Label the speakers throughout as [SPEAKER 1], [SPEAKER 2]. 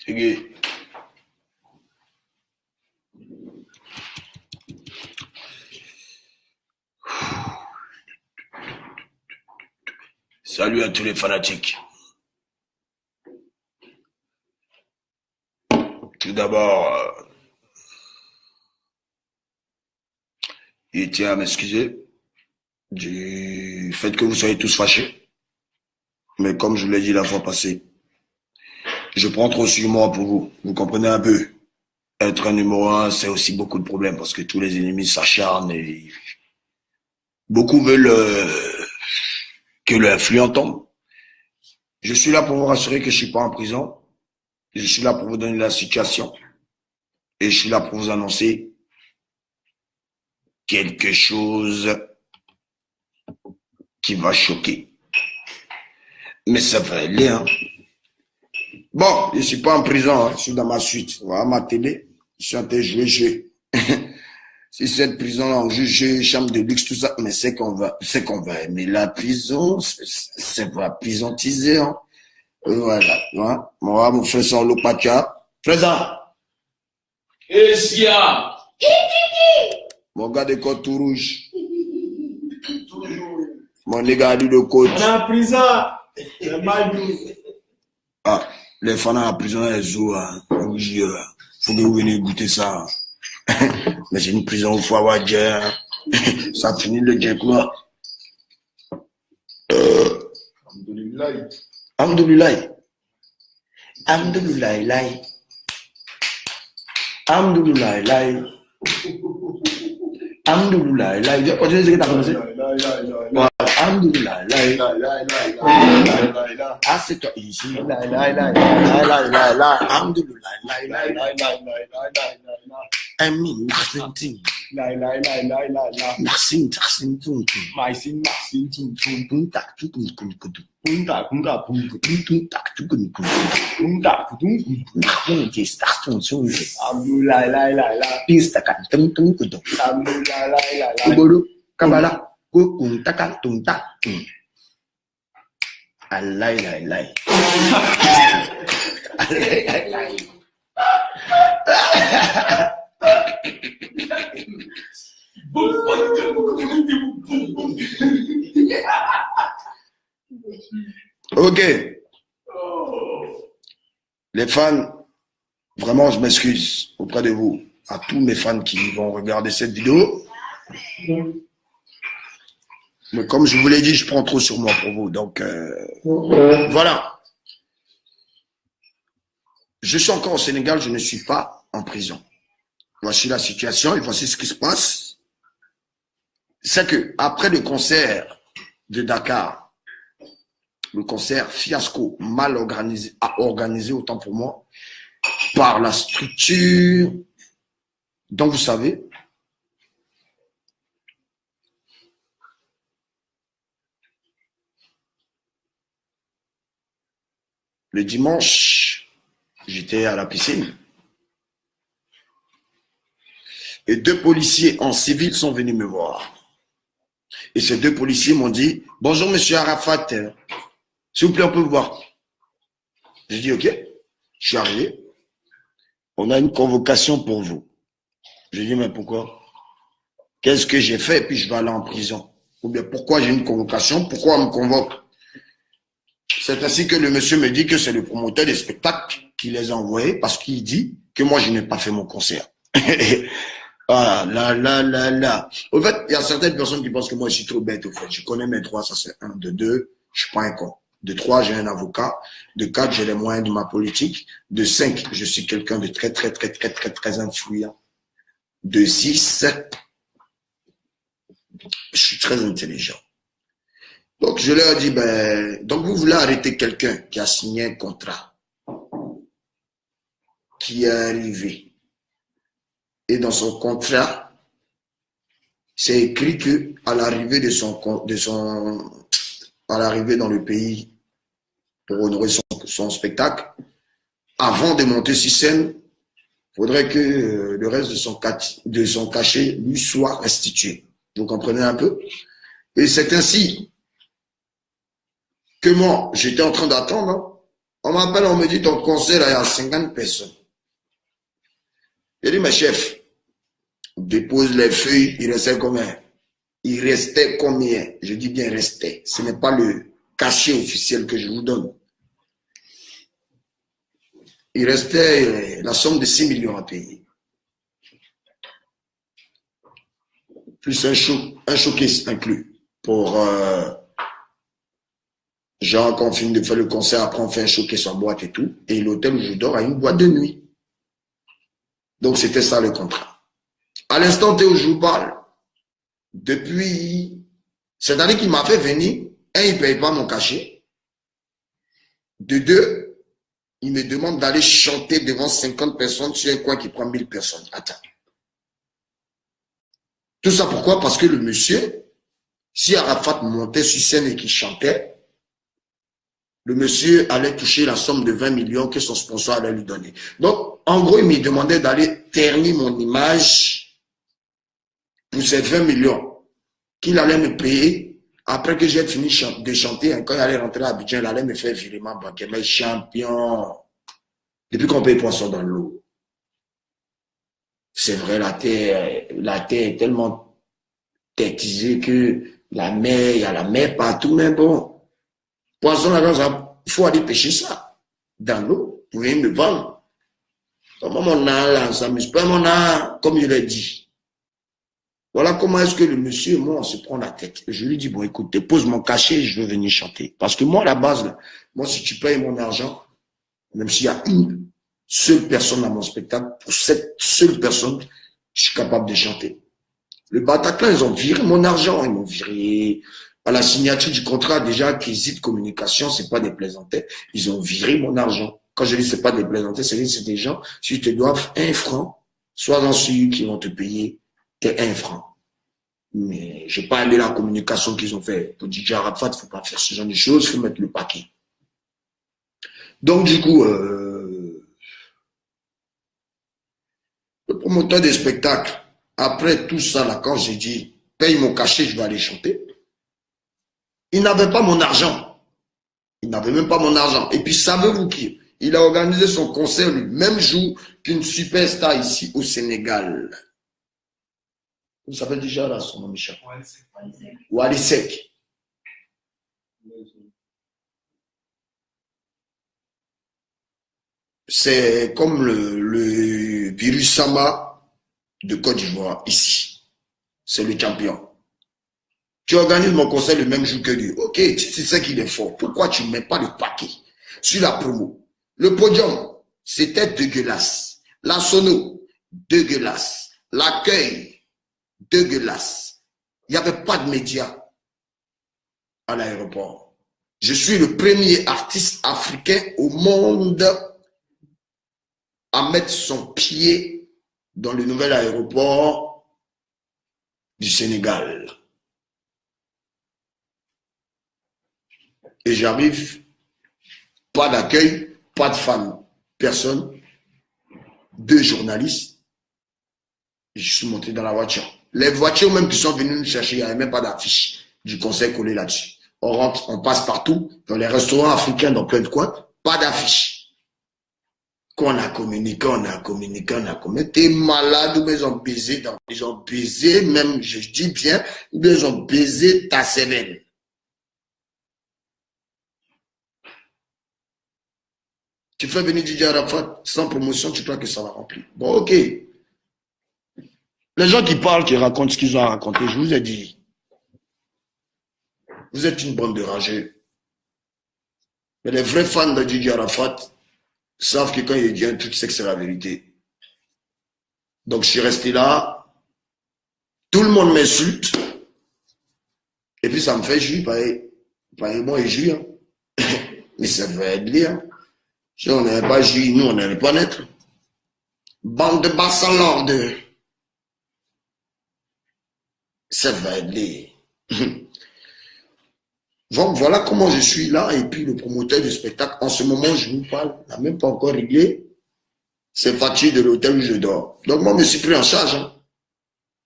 [SPEAKER 1] Cheguei. Salut à tous les fanatiques. Tout d'abord, il tient à m'excuser du fait que vous soyez tous fâchés. Mais comme je vous l'ai dit la fois passée, je prends trop sur moi pour vous. Vous comprenez un peu? Être un numéro un, c'est aussi beaucoup de problèmes parce que tous les ennemis s'acharnent et beaucoup veulent que l'influent tombe. Je suis là pour vous rassurer que je suis pas en prison. Je suis là pour vous donner la situation. Et je suis là pour vous annoncer quelque chose qui va choquer. Mais ça va aller, hein. Bon, je suis pas en prison, hein. Je suis dans ma suite. Voilà ma télé. Je suis en train de jouer. Si cette prison-là, on juge chambre de luxe, tout ça, mais c'est qu'on va aimer la prison, c'est va prisontiser, hein. Voilà, hein. Moi, mon frère son Lopacha. Présent.
[SPEAKER 2] Et s'il y a
[SPEAKER 1] Mon gars de côte tout rouge. Mon gars de côte.
[SPEAKER 2] on est en prison, c'est mal doux.
[SPEAKER 1] Ah, les fans à la prison, elles jouent, hein. Faut que vous venez goûter ça. Mais c'est une prison où il faut avoir Dieu. Ça finit le Dieu quoi. Alhamdoulilah. Alhamdoulilah. Alhamdoulilah. Alhamdoulilah. Tu continues ce que tu as commencé? Alhamdoulilah. Ah, c'est toi ici. Alhamdoulilah. Amin, Marcintin. Marcin, Ok. Les fans, vraiment, je m'excuse auprès de vous, à tous mes fans qui vont regarder cette vidéo. Mais comme je vous l'ai dit, je prends trop sur moi pour vous. Donc, voilà. Je suis encore au Sénégal, je ne suis pas en prison. Voici la situation et voici ce qui se passe. C'est que après le concert de Dakar, le concert fiasco, mal organisé autant pour moi, par la structure dont vous savez, le dimanche, j'étais à la piscine et 2 policiers en civil sont venus me voir. Et ces 2 policiers m'ont dit « Bonjour, monsieur Arafat, s'il vous plaît, on peut vous voir. » J'ai dit « Ok, je suis arrivé. On a une convocation pour vous. » J'ai dit « Mais pourquoi? Qu'est-ce que j'ai fait? Et puis je vais aller en prison. Ou bien pourquoi j'ai une convocation? Pourquoi on me convoque? » C'est ainsi que le monsieur me dit que c'est le promoteur des spectacles qui les a envoyés parce qu'il dit que moi, je n'ai pas fait mon concert. Ah là. Au fait, il y a certaines personnes qui pensent que moi, je suis trop bête, au fait. Je connais mes droits, ça c'est 1. De 2, je suis pas un con. De 3, j'ai un avocat. De 4, j'ai les moyens de ma politique. De 5, je suis quelqu'un de très influent. De 6, je suis très intelligent. Donc, je leur dis, donc vous voulez arrêter quelqu'un qui a signé un contrat, qui est arrivé. Et dans son contrat, c'est écrit que à l'arrivée à l'arrivée dans le pays pour honorer son spectacle, avant de monter sur scène, il faudrait que le reste de son cachet lui soit restitué. Vous comprenez un peu? Et c'est ainsi que moi, j'étais en train d'attendre On m'appelle, on me dit, ton concert, là, il y a 50 personnes. J'ai dit, mais chef, dépose les feuilles, il restait combien? Il restait combien? Je dis bien restait. Ce n'est pas le cachet officiel que je vous donne. Il restait la somme de 6 millions à payer. Plus un showcase inclus pour genre qu'on finit de faire le concert, après on fait un showcase en boîte et tout. Et l'hôtel où je dors a une boîte de nuit. Donc c'était ça le contrat. À l'instant où je vous parle, depuis cette année qu'il m'a fait venir, un, il ne paye pas mon cachet. De deux, il me demande d'aller chanter devant 50 personnes sur un coin qui prend 1000 personnes. Attends. Tout ça pourquoi? Parce que le monsieur, si Arafat montait sur scène et qu'il chantait, le monsieur allait toucher la somme de 20 millions que son sponsor allait lui donner. Donc, en gros, il me demandait d'aller ternir mon image pour ces 20 millions qu'il allait me payer après que j'ai fini de chanter. Quand il allait rentrer à Abidjan, il allait me faire virement bancaire. Mais champion, depuis qu'on paye poisson dans l'eau, c'est vrai, la terre est tellement têtisée que la mer, il y a la mer partout, mais bon, poisson là, il faut aller pêcher ça dans l'eau. Vous pouvez me vendre. Comment mon âne là, ça m'amuse pas mon âne, comme je l'ai dit. Voilà comment est-ce que le monsieur et moi, on se prend la tête. Je lui dis, bon, écoute, dépose mon cachet, je veux venir chanter. Parce que moi, à la base, là, moi, si tu payes mon argent, même s'il y a une seule personne dans mon spectacle, pour cette seule personne, je suis capable de chanter. Le Bataclan, ils ont viré mon argent, ils m'ont viré. À la signature du contrat, déjà, Kizit Communication, c'est pas des plaisantais, ils ont viré mon argent. Quand je dis c'est pas des plaisantais, c'est des gens, si te doivent 1 franc, sois-en sûr qu'ils vont te payer tes 1 franc. Mais je n'ai pas aimé la communication qu'ils ont fait. Pour DJ Arafat, il ne faut pas faire ce genre de choses, il faut mettre le paquet. Donc, du coup, le promoteur des spectacles, après tout ça, là, quand j'ai dit, paye mon cachet, je vais aller chanter, il n'avait pas mon argent. Il n'avait même pas mon argent. Et puis, savez-vous qui? Il a organisé son concert le même jour qu'une superstar ici au Sénégal. Vous savez déjà là son nom, Michel? Wally Seck. C'est comme le virus Samba de Côte d'Ivoire, ici. C'est le champion. Tu organises mon concert le même jour que lui. Ok, tu sais qu'il est fort. Pourquoi tu ne mets pas le paquet sur la promo? Le podium, c'était dégueulasse. La sono, dégueulasse. L'accueil, dégueulasse. Il n'y avait pas de médias à l'aéroport. Je suis le premier artiste africain au monde à mettre son pied dans le nouvel aéroport du Sénégal. Et j'arrive, pas d'accueil, pas de fans, personne, 2 journalistes. Je suis monté dans la voiture. Les voitures même qui sont venues nous chercher, il n'y avait même pas d'affiche du conseil collé là-dessus. On rentre, on passe partout, dans les restaurants africains, dans plein de coins, pas d'affiche. Quand on a communiqué. T'es malade, ou ils ont baisé, même, je dis bien, ils ont baisé ta cervelle. Tu fais venir DJ Arafat sans promotion, tu crois que ça va remplir. Bon, ok. Les gens qui parlent, qui racontent ce qu'ils ont à raconter, je vous ai dit, vous êtes une bande de rageux. Mais les vrais fans de DJ Arafat savent que quand il dit un truc, c'est que c'est la vérité. Donc je suis resté là, tout le monde m'insulte, et puis ça me fait juger, pareil, moi et juge. Mais ça veut être bien. Si on n'avait pas juge, nous on n'allait pas naître. Bande de bassalards. Ça va aider. Donc voilà comment je suis là. Et puis le promoteur du spectacle, en ce moment je vous parle, n'a même pas encore réglé ses factures de l'hôtel où je dors. Donc moi je me suis pris en charge. Hein.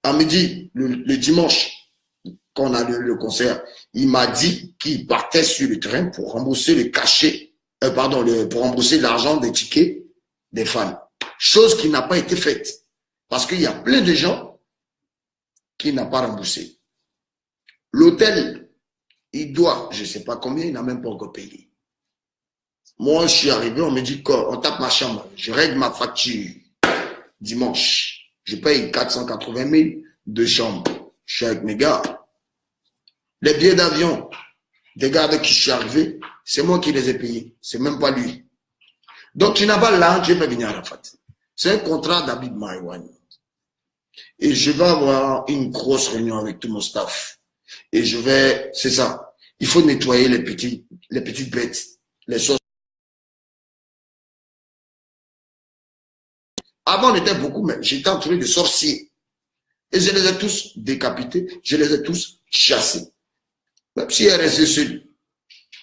[SPEAKER 1] À midi, le dimanche, quand on a eu le concert, il m'a dit qu'il partait sur le train pour rembourser le cachet pour rembourser l'argent des tickets des fans. Chose qui n'a pas été faite. Parce qu'il y a plein de gens qui n'ont pas remboursé. L'hôtel, il doit, je ne sais pas combien, il n'a même pas encore payé. Moi, je suis arrivé, on me dit qu'on tape ma chambre. Je règle ma facture dimanche. Je paye 480 000 de chambre. Je suis avec mes gars. Les billets d'avion des gars avec qui je suis arrivé, c'est moi qui les ai payés. C'est même pas lui. Donc, tu n'as pas là, tu peux venir à Arafat. C'est un contrat d'Abid Maïwan. Et je vais avoir une grosse réunion avec tout mon staff. Et je vais, c'est ça. Il faut nettoyer les petites bêtes, les choses. Avant, on était beaucoup, mais j'étais entouré de sorciers. Et je les ai tous décapités, je les ai tous chassés. Même s'il est resté seul.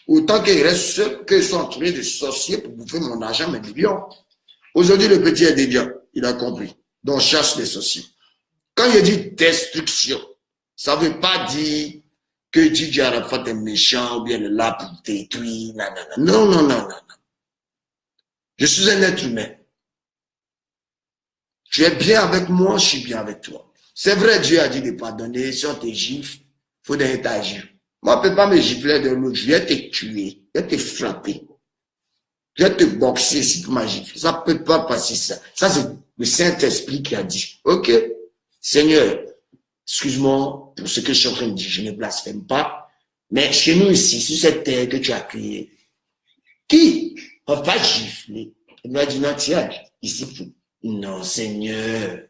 [SPEAKER 1] Autant qu'il reste seul, qu'ils sont entourés de sorciers pour bouffer mon argent, mes millions. Aujourd'hui, le petit est dédié. Il a compris. Donc, chasse les sorciers. Quand il dit destruction, ça ne veut pas dire que Didier Arafat est méchant ou bien est là pour détruire. Non, non, non, non, non. Je suis un être humain. Tu es bien avec moi, je suis bien avec toi. C'est vrai, Dieu a dit de pardonner. Si on te gifle, il faut donner ta gifle. Moi, je ne peux pas me gifler de l'autre. Je vais te tuer, je vais te frapper. Je vais te boxer si tu m'as giflé. Ça ne peut pas passer ça. Ça, c'est le Saint-Esprit qui a dit. Ok, Seigneur, excuse-moi pour ce que je suis en train de dire. Je ne blasphème pas. Mais chez nous ici, sur cette terre que tu as créée, qui va gifler? Il m'a dit, non, tiens, ici, non, Seigneur.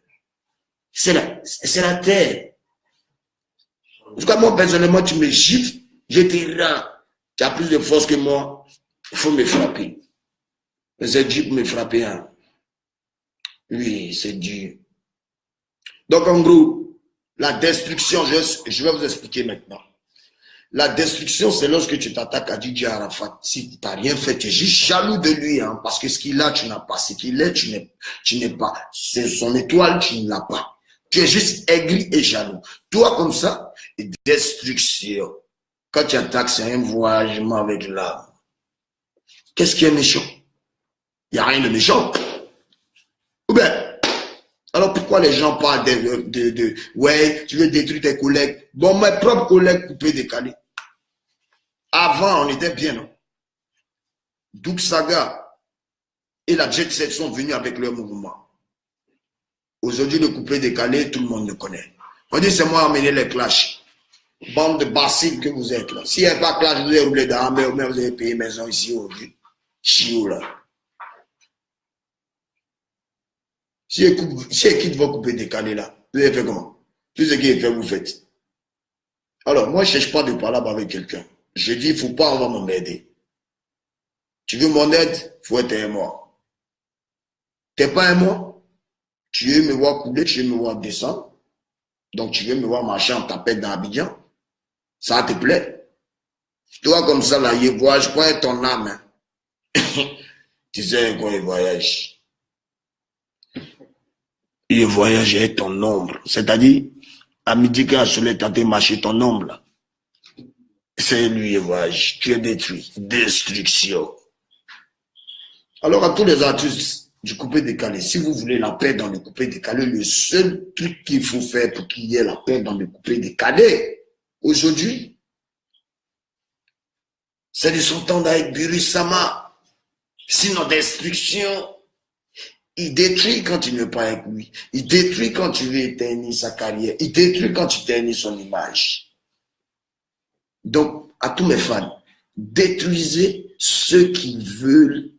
[SPEAKER 1] C'est la terre. En tout cas, moi, personnellement, tu me gifles, je te rends. Tu as plus de force que moi, il faut me frapper. Mais c'est Dieu pour me frapper. Hein. Oui, c'est Dieu. Donc, en gros, la destruction, je vais vous expliquer maintenant. La destruction, c'est lorsque tu t'attaques à Didier Arafat. Si tu n'as rien fait, tu es juste jaloux de lui, hein, parce que ce qu'il a, tu n'as pas. Ce qu'il est, tu n'es pas. C'est son étoile, tu ne l'as pas. Tu es juste aigri et jaloux. Toi, comme ça, destruction. Quand tu attaques, c'est un voyagement avec l'âme. Qu'est-ce qui est méchant? Il n'y a rien de méchant. Ou bien, alors pourquoi les gens parlent ouais, tu veux détruire tes collègues? Bon, mes propres collègues coupés décalés. Avant, on était bien, non? Doug Saga et la Jet Set sont venus avec leur mouvement. Aujourd'hui, le coupé décalé, tout le monde le connaît. On dit, c'est moi amener les clashs. Bande de bassines que vous êtes là. S'il n'y a pas clash, vous avez roulé dans la mer, vous avez payé maison ici au Chiou là. Si équipe va couper décalé là, vous avez fait comment? Tout ce qui est fait, vous faites. Alors, moi, je ne cherche pas de parler avec quelqu'un. Je dis, il ne faut pas, on va m'aider. Tu veux mon aide, il faut être un moi. Tu n'es pas un moi. Tu veux me voir couler, tu veux me voir descendre. Donc, tu veux me voir marcher en tapette dans Abidjan. Ça te plaît? Toi, comme ça, là, il voyage pas être ton âme. Hein. Tu sais quoi, il voyage. Il voyage avec ton ombre. C'est-à-dire, à midi, quand le soleil t'a marcher ton ombre, là. C'est lui, il voyage. Tu es détruit. Destruction. Alors, à tous les artistes du coupé décalé, si vous voulez la paix dans le coupé décalé, le seul truc qu'il faut faire pour qu'il y ait la paix dans le coupé décalé, aujourd'hui, c'est de s'entendre avec Biru-sama. Sinon, destruction, il détruit quand il n'est pas avec lui. Il détruit quand tu veux éternir sa carrière. Il détruit quand tu éternis son image. Donc, à tous mes fans, détruisez ceux qui veulent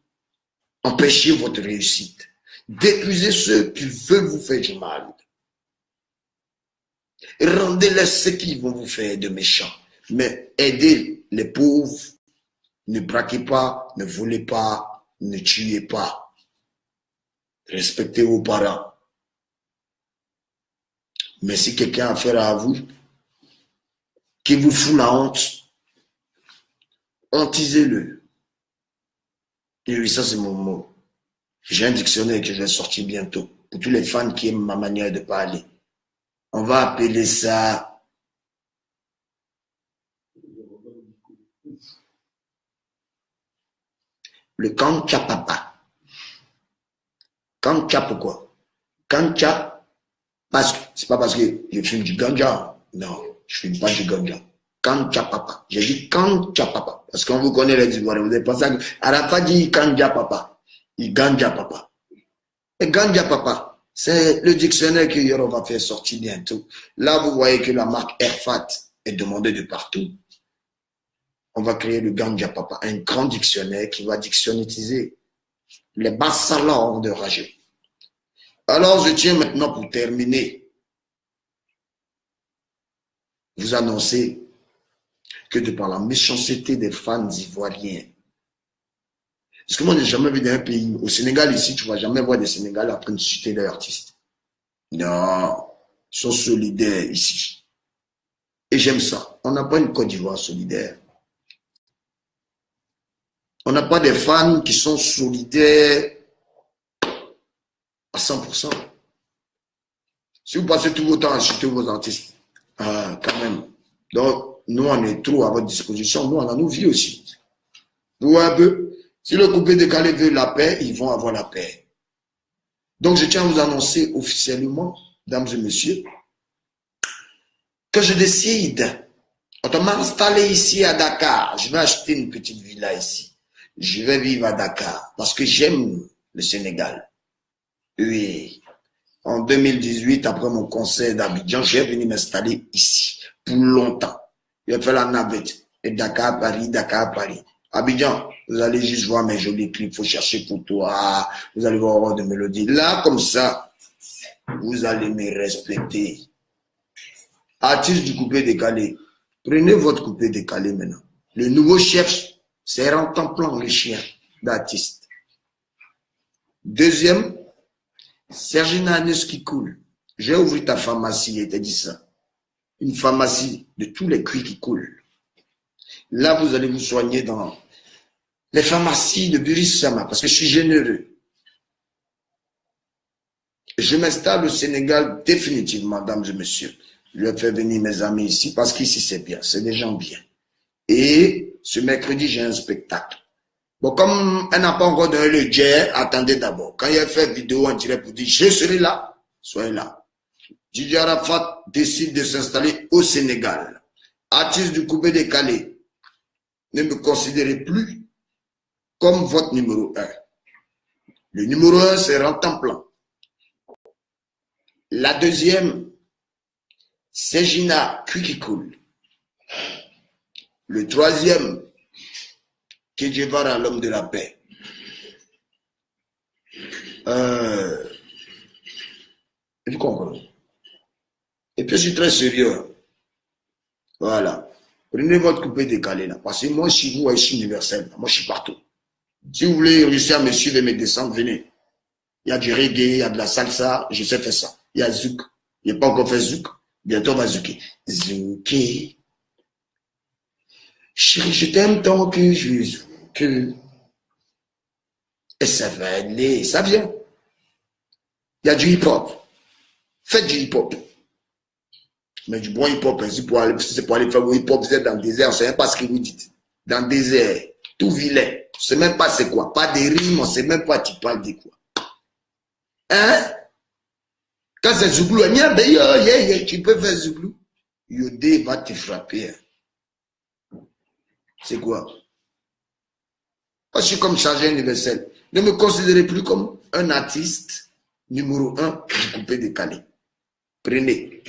[SPEAKER 1] empêcher votre réussite. Détruisez ceux qui veulent vous faire du mal. Rendez-les ce qui vont vous faire de méchants. Mais aidez les pauvres. Ne braquez pas, ne volez pas, ne tuez pas. Respectez vos parents. Mais si quelqu'un a affaire à vous, qui vous fout la honte, hontisez-le. Et oui, ça c'est mon mot. J'ai un dictionnaire que je vais sortir bientôt. Pour tous les fans qui aiment ma manière de parler. On va appeler ça le Kancha Papa. Kancha pourquoi? Kancha, parce que c'est pas parce que je fume du ganja. Non, je fume pas du ganja. Kancha Papa. J'ai dit Kancha Papa. Parce qu'on vous connaît les Ivoiriens. Vous avez pensé que Arafat dit Kanja Papa. Il Ganja Papa. Et Ganja Papa, c'est le dictionnaire que Yoro va faire sortir bientôt. Là, vous voyez que la marque Airfat est demandée de partout. On va créer le Ganja Papa, un grand dictionnaire qui va dictionnetiser les basses langues de Ragé. Alors, je tiens maintenant pour terminer, vous annoncer que de par la méchanceté des fans ivoiriens, parce que moi, je n'ai jamais vu dans un pays, au Sénégal ici, tu ne vas jamais voir des Sénégalais en train de citer leurs artistes. Non, ils sont solidaires ici. Et j'aime ça. On n'a pas une Côte d'Ivoire solidaire. On n'a pas des fans qui sont solidaires à 100%. Si vous passez tout votre temps à citer vos artistes, quand même. Donc, nous, on est trop à votre disposition. Nous, on a nos vies aussi. Vous voyez un peu? Si le coupé décalé veut la paix, ils vont avoir la paix. Donc, je tiens à vous annoncer officiellement, mesdames et messieurs, que je décide, on m'a installé ici à Dakar. Je vais acheter une petite villa ici. Je vais vivre à Dakar parce que j'aime le Sénégal. Oui. En 2018, après mon concert d'Abidjan, je vais venir m'installer ici pour longtemps. Je vais faire la navette. Et Dakar, Paris, Dakar, Paris. Abidjan, vous allez juste voir mes jolis clips, il faut chercher pour toi, vous allez voir de mélodies. Là, comme ça, vous allez me respecter. Artiste du coupé décalé, prenez votre coupé décalé maintenant. Le nouveau chef, c'est Rantanplan, le chien d'artiste. Deuxième, Sergina Agnès qui coule. J'ai ouvert ta pharmacie et t'ai dit ça. Une pharmacie de tous les cuits qui coulent. Là, vous allez vous soigner dans les pharmacies de Burissama, parce que je suis généreux. Je m'installe au Sénégal définitivement, mesdames et messieurs. Je vais faire venir mes amis ici, parce qu'ici c'est bien, c'est des gens bien. Et ce mercredi, j'ai un spectacle. Bon, comme elle n'a pas encore donné le jet, attendez d'abord. Quand il a fait vidéo en direct pour dire, je serai là, soyez là. Didier Arafat décide de s'installer au Sénégal. Artiste du coupé décalé, ne me considérez plus comme votre numéro 1. Le numéro 1, c'est Rantanplan. La deuxième, c'est Gina Kwikikoul. Le troisième, Kedjevara, l'homme de la paix. Vous comprenez? Et puis je suis très sérieux. Voilà. Prenez votre coupé décalé là. Parce que moi, je suis vous, je suis universel. Moi, je suis partout. Si vous voulez réussir à me suivre et me descendre, venez. Il y a du reggae, il y a de la salsa, je sais faire ça. Il y a zouk. Il n'y a pas encore fait zouk. Bientôt, on va zouker. Zouker. Chérie, je t'aime tant que je zouk. Et ça va aller, ça vient. Il y a du hip-hop. Faites du hip-hop. Mais du bon hip-hop, c'est pour aller faire le hip-hop, vous êtes dans le désert, on ne sait même pas ce que vous dites. Dans le désert, tout vilain. On ne sait même pas c'est quoi. Pas des rimes, on ne sait même pas tu parles de quoi. Hein? Quand c'est Zouglou, tu peux faire Zouglou. Yodé va te frapper. C'est quoi? Moi, je suis comme chargé universel. Ne me considérez plus comme un artiste numéro 1 du coupé décalé. Prenez.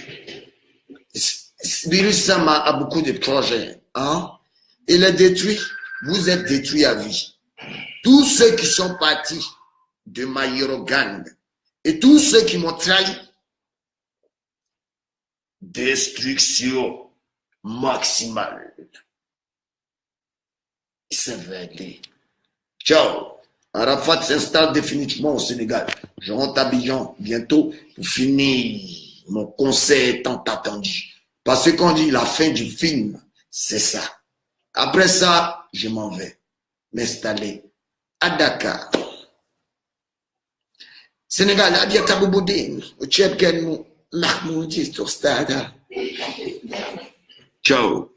[SPEAKER 1] Virus Sama a beaucoup de projets. Hein? Il est détruit. Vous êtes détruits à vie. Tous ceux qui sont partis de Mayoro Gang et tous ceux qui m'ont trahi, destruction maximale. Ça va aller. Ciao. Arafat s'installe définitivement au Sénégal. Je rentre à Abidjan bientôt pour finir mon concert tant attendu. Parce que quand on dit la fin du film, c'est ça. Après ça, je m'en vais m'installer à Dakar. Sénégal, Adia Kaboubodé, au Tchèque, Mahmoudi, sur Stade. Ciao.